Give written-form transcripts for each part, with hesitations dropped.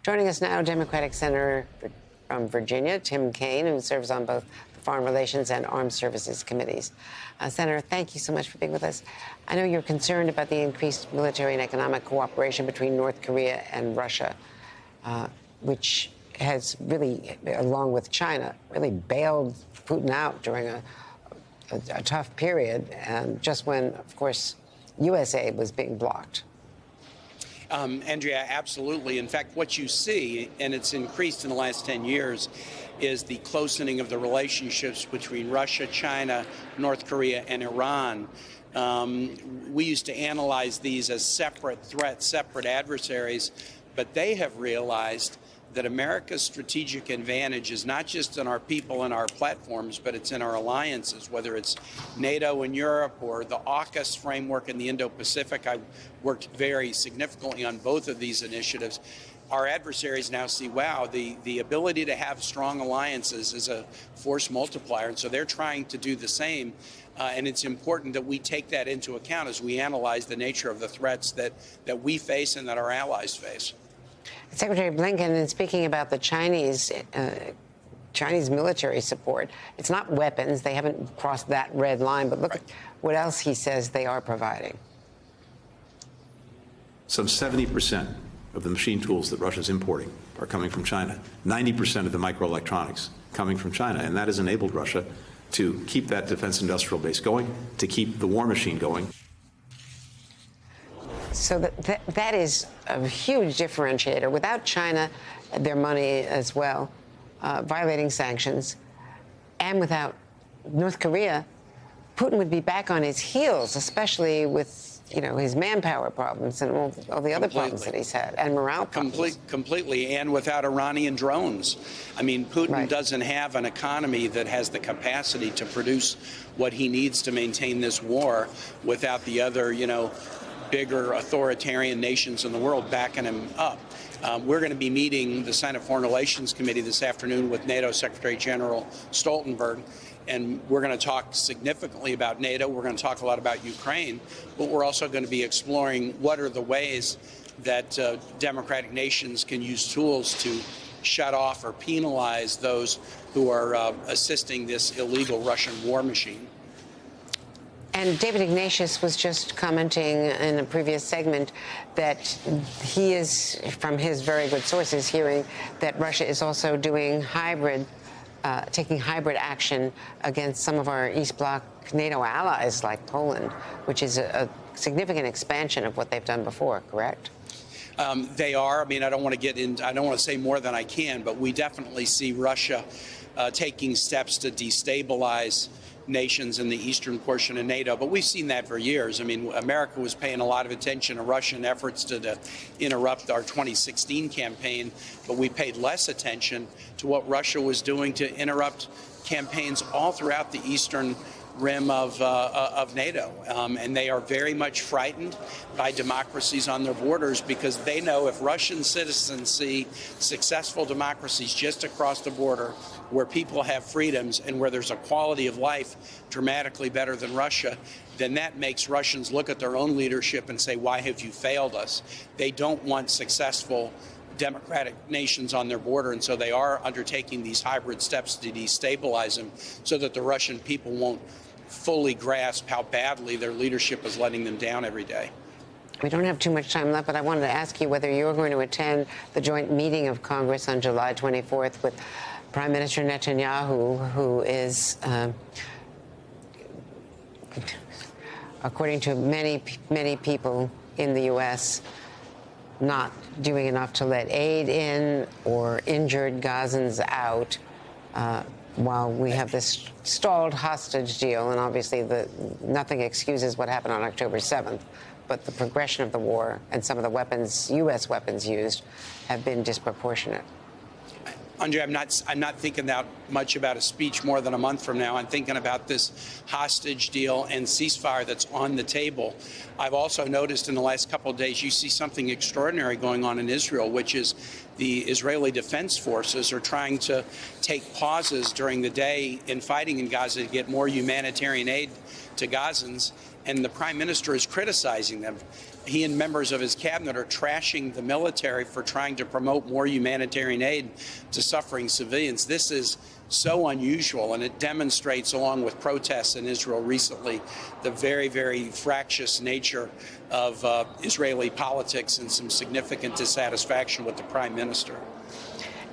Joining us now, Democratic Senator from Virginia, Tim Kaine, who serves on both the Foreign Relations and Armed Services Committees. Senator, thank you so much for being with us. I know you're concerned about the increased military and economic cooperation between North Korea and Russia, which has really, along with China, really bailed Putin out during a tough period, and just when, of course, U.S. aid was being blocked. Andrea, absolutely. In fact, what you see, and it's increased in the last 10 years, is the closening of the relationships between Russia, China, North Korea, and Iran. We used to analyze these as separate threats, separate adversaries, but they have realized that America's strategic advantage is not just in our people and our platforms, but it's in our alliances, whether it's NATO in Europe or the AUKUS framework in the Indo-Pacific. I worked very significantly on both of these initiatives. Our adversaries now see, wow, the ability to have strong alliances is a force multiplier, and so they're trying to do the same. And it's important that we take that into account as we analyze the nature of the threats that we face and that our allies face. Secretary Blinken, in speaking about the Chinese military support, it's not weapons. They haven't crossed that red line. But look at what else he says they are providing. Some 70% of the machine tools that Russia's importing are coming from China. 90% of the microelectronics coming from China. And that has enabled Russia to keep that defense industrial base going, to keep the war machine going. So that is a huge differentiator. Without China, their money as well, violating sanctions, and without North Korea, Putin would be back on his heels, especially with, his manpower problems and all the other problems that he's had, and morale problems. Completely, and without Iranian drones. I mean, Putin doesn't have an economy that has the capacity to produce what he needs to maintain this war without the other, bigger authoritarian nations in the world backing him up. We're going to be meeting the Senate Foreign Relations Committee this afternoon with NATO Secretary General Stoltenberg, and we're going to talk significantly about NATO. We're going to talk a lot about Ukraine, but we're also going to be exploring what are the ways that democratic nations can use tools to shut off or penalize those who are assisting this illegal Russian war machine. And David Ignatius was just commenting in a previous segment that he is, from his very good sources, hearing that Russia is also doing taking hybrid action against some of our East Bloc NATO allies like Poland, which is a significant expansion of what they've done before, correct? They are. I mean, I don't want to say more than I can, but we definitely see Russia taking steps to destabilize nations in the eastern portion of NATO. But we've seen that for years. I mean, America was paying a lot of attention to Russian efforts to interrupt our 2016 campaign, but we paid less attention to what Russia was doing to interrupt campaigns all throughout the eastern rim of NATO. And they are very much frightened by democracies on their borders because they know if Russian citizens see successful democracies just across the border where people have freedoms and where there's a quality of life dramatically better than Russia, then that makes Russians look at their own leadership and say, why have you failed us? They don't want successful democratic nations on their border, and so they are undertaking these hybrid steps to destabilize them so that the Russian people won't fully grasp how badly their leadership is letting them down every day. We don't have too much time left, but I wanted to ask you whether you're going to attend the joint meeting of Congress on July 24th with Prime Minister Netanyahu, who is, according to many people in the U.S., not doing enough to let aid in or injured Gazans out while we have this stalled hostage deal. And obviously nothing excuses what happened on October 7th, but the progression of the war and some of the weapons, U.S. weapons used, have been disproportionate. Andre, I'm not thinking that much about a speech more than a month from now. I'm thinking about this hostage deal and ceasefire that's on the table. I've also noticed in the last couple of days you see something extraordinary going on in Israel, which is the Israeli Defense Forces are trying to take pauses during the day in fighting in Gaza to get more humanitarian aid to Gazans, and the Prime Minister is criticizing them. he and members of his cabinet are trashing the military for trying to promote more humanitarian aid to suffering civilians. This is so unusual, and it demonstrates, along with protests in Israel recently, the very, very fractious nature of Israeli politics and some significant dissatisfaction with the prime minister.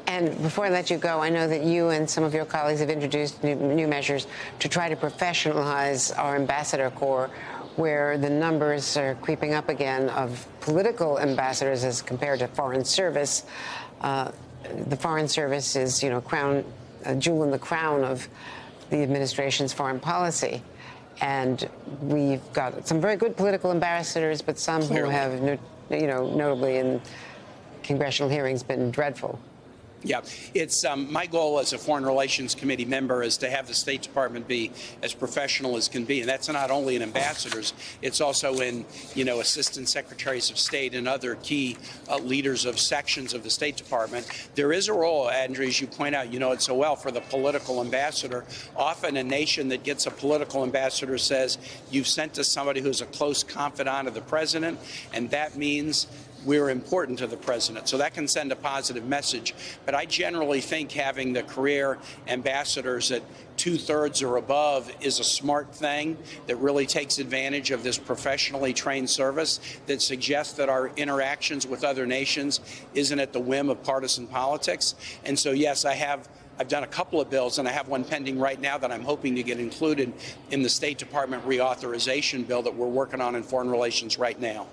And before I let you go, I know that you and some of your colleagues have introduced new measures to try to professionalize our ambassador corps, where the numbers are creeping up again of political ambassadors as compared to foreign service. The foreign service is, a jewel in the crown of the administration's foreign policy. And we've got some very good political ambassadors, but some who have, notably in congressional hearings, been dreadful. Yeah, it's my goal as a Foreign Relations Committee member is to have the State Department be as professional as can be, and that's not only in ambassadors; it's also in assistant secretaries of state and other key leaders of sections of the State Department. There is a role, Andrew, as you point out, it so well, for the political ambassador. Often, a nation that gets a political ambassador says, "You've sent us somebody who's a close confidant of the president," and that means we're important to the president. So that can send a positive message. But I generally think having the career ambassadors at 2/3 or above is a smart thing that really takes advantage of this professionally trained service that suggests that our interactions with other nations isn't at the whim of partisan politics. And so, yes, I've done a couple of bills, and I have one pending right now that I'm hoping to get included in the State Department reauthorization bill that we're working on in foreign relations right now.